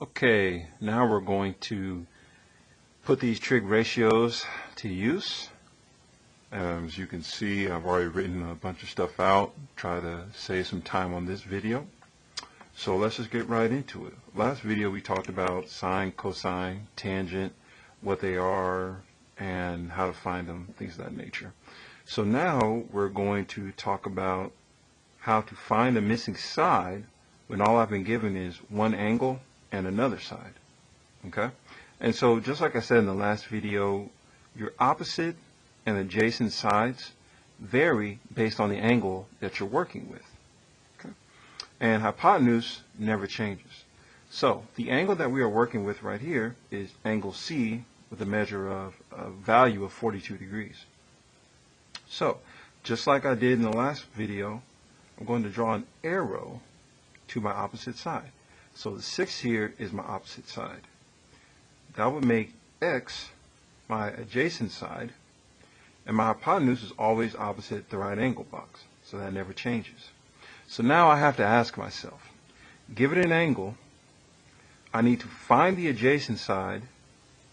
Okay, now we're going to put these trig ratios to use. As you can see, I've already written a bunch of stuff out, try to save some time on this video. So let's just get right into it. Last video we talked about sine, cosine, tangent, what they are, and how to find them, things of that nature. So now we're going to talk about how to find the missing side when all I've been given is one angle and another side. Okay? And so just like I said in the last video, your opposite and adjacent sides vary based on the angle that you're working with. Okay? And hypotenuse never changes. So the angle that we are working with right here is angle C with a measure of a value of 42 degrees. So just like I did in the last video, I'm going to draw an arrow to my opposite side. So the 6 here is my opposite side. That would make X my adjacent side, and my hypotenuse is always opposite the right angle box, so that never changes. So now I have to ask myself, given an angle, I need to find the adjacent side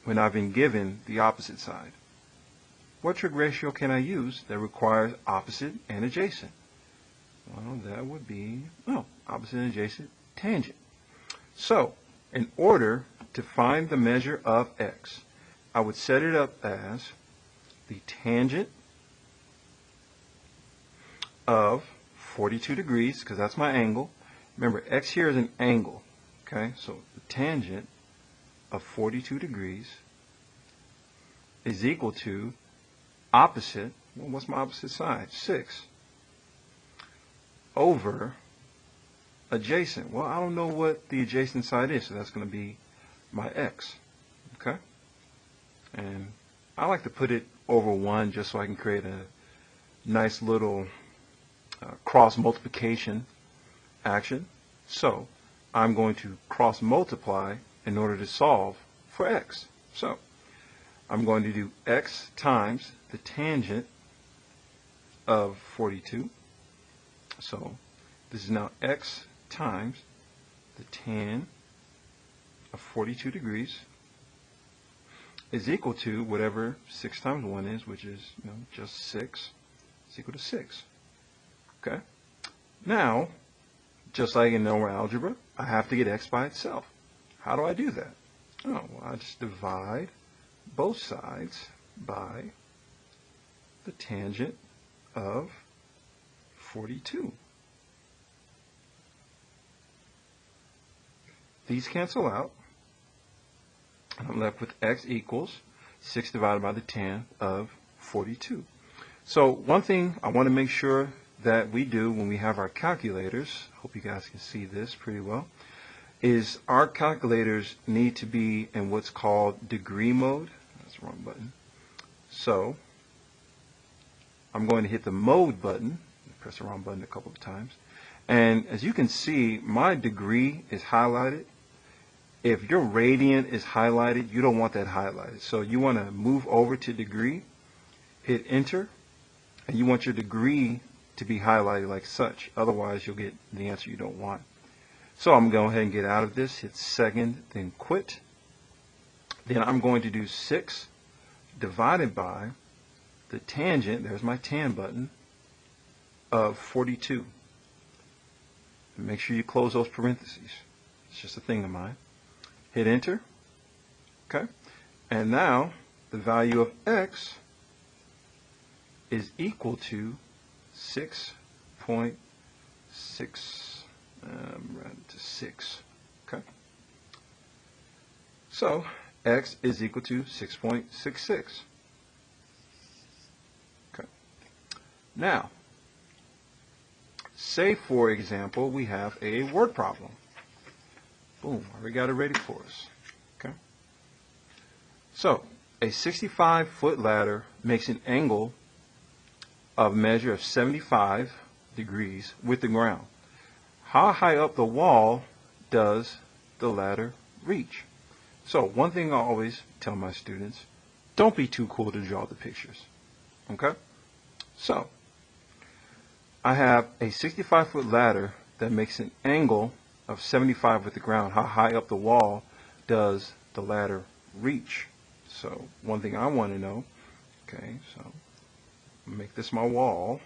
when I've been given the opposite side. What trig ratio can I use that requires opposite and adjacent? Well, that would be, opposite and adjacent, tangent. So, in order to find the measure of x, I would set it up as the tangent of 42 degrees, because that's my angle. Remember, x here is an angle, okay? So the tangent of 42 degrees is equal to opposite, well, what's my opposite side? 6 over adjacent. Well, I don't know what the adjacent side is, so that's going to be my x. Okay? And I like to put it over 1 just so I can create a nice little cross multiplication action. So I'm going to cross multiply in order to solve for x. So I'm going to do x times the tangent of 42. So this is now x times the tan of 42 degrees is equal to whatever 6 times 1 is, which is just 6. It's equal to 6. Okay? Now, just like in normal algebra, I have to get x by itself. How do I do that? Oh, well, I just divide both sides by the tangent of 42. These cancel out, and I'm left with x equals 6 divided by the tan of 42. So one thing I want to make sure that we do when we have our calculators, hope you guys can see this pretty well, is our calculators need to be in what's called degree mode. That's the wrong button. So I'm going to hit the mode button, press the wrong button a couple of times, and as you can see, my degree is highlighted. If your radian is highlighted, you don't want that highlighted. So you want to move over to degree, hit enter, and you want your degree to be highlighted like such. Otherwise, you'll get the answer you don't want. So I'm going to go ahead and get out of this, hit second, then quit. Then I'm going to do 6 divided by the tangent, there's my tan button, of 42. And make sure you close those parentheses. It's just a thing of mine. Hit enter. Okay. And now the value of x is equal to 6.6. Round to 6. Okay. So x is equal to 6.66. Okay. Now, say for example we have a word problem. Boom, we got it ready for us. Okay. So a 65-foot ladder makes an angle of measure of 75 degrees with the ground. How high up the wall does the ladder reach? So one thing I always tell my students, don't be too cool to draw the pictures. Okay? So I have a 65-foot ladder that makes an angle of 75 with the ground. How high up the wall does the ladder reach? So one thing I want to know, okay, so make this my wall.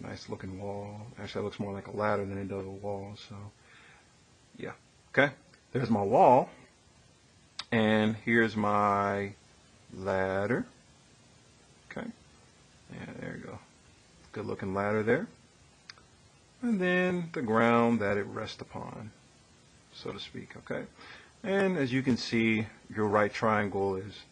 Nice looking wall. Actually, it looks more like a ladder than it does a wall. So yeah, okay, there's my wall, and here's my ladder. Okay, yeah, there you go. Good looking ladder there. And then the ground that it rests upon, so to speak. Okay, and as you can see, your right triangle is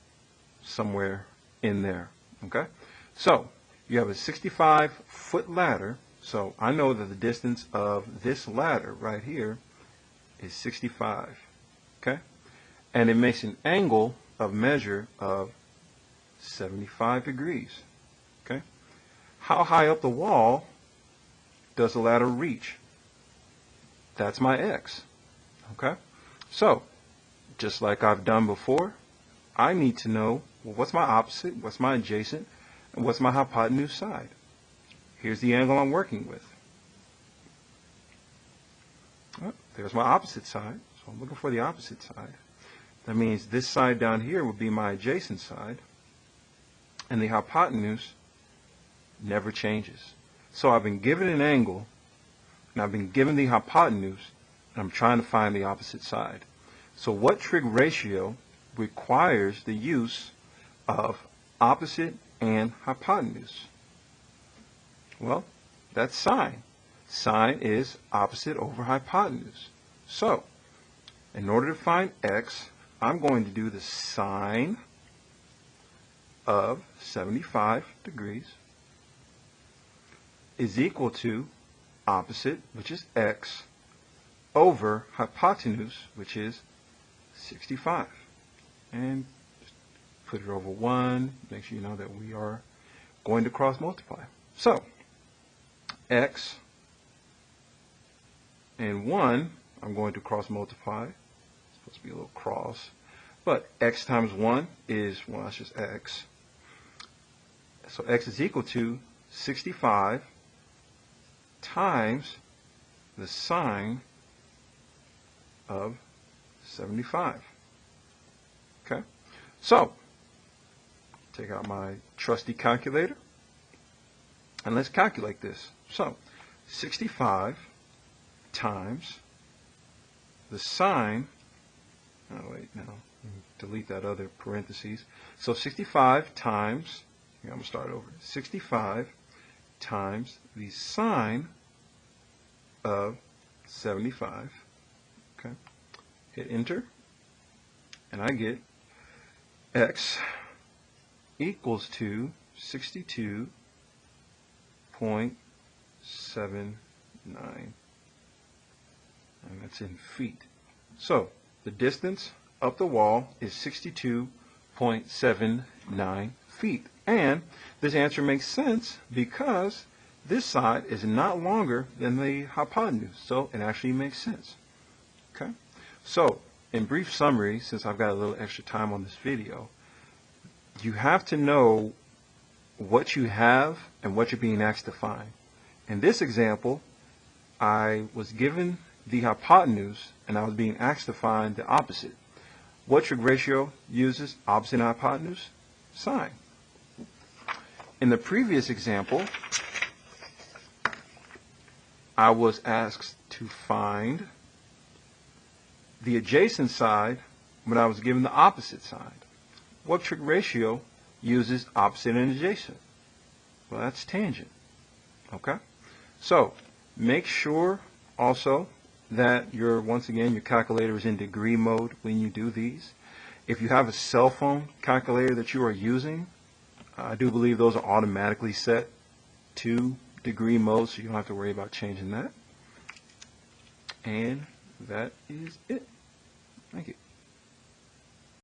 somewhere in there. Okay, so you have a 65-foot ladder, so I know that the distance of this ladder right here is 65, okay? And it makes an angle of measure of 75 degrees, okay? How high up the wall does the ladder reach? That's my x, okay? So, just like I've done before, I need to know, well, what's my opposite, what's my adjacent, and what's my hypotenuse side? Here's the angle I'm working with. Oh, there's my opposite side. So I'm looking for the opposite side. That means this side down here would be my adjacent side. And the hypotenuse never changes. So I've been given an angle, and I've been given the hypotenuse, and I'm trying to find the opposite side. So what trig ratio requires the use of opposite and hypotenuse? Well, that's sine. Sine is opposite over hypotenuse. So, in order to find x, I'm going to do the sine of 75 degrees is equal to opposite, which is x, over hypotenuse, which is 65. And put it over 1, make sure you know that we are going to cross multiply. So, x and 1, I'm going to cross multiply. It's supposed to be a little cross. But x times 1 is, well, that's just x. So x is equal to 65 times the sine of 75. Okay? So, take out my trusty calculator, and let's calculate this. So, 65 times the sine, oh wait, no, delete that other parentheses. So 65 times, here, I'm going to start over, 65 times the sine of 75, okay, hit enter, and I get x equals to 62.79, and that's in feet. So the distance up the wall is 62.79 feet. And this answer makes sense because this side is not longer than the hypotenuse, so it actually makes sense. Okay? So, in brief summary, since I've got a little extra time on this video, you have to know what you have and what you're being asked to find. In this example, I was given the hypotenuse and I was being asked to find the opposite. What trig ratio uses opposite and hypotenuse? Sine. In the previous example, I was asked to find the adjacent side when I was given the opposite side. What trig ratio uses opposite and adjacent? Well, that's tangent. Okay? So, make sure also that once again, your calculator is in degree mode when you do these. If you have a cell phone calculator that you are using, I do believe those are automatically set to degree mode, so you don't have to worry about changing that. And that is it. Thank you.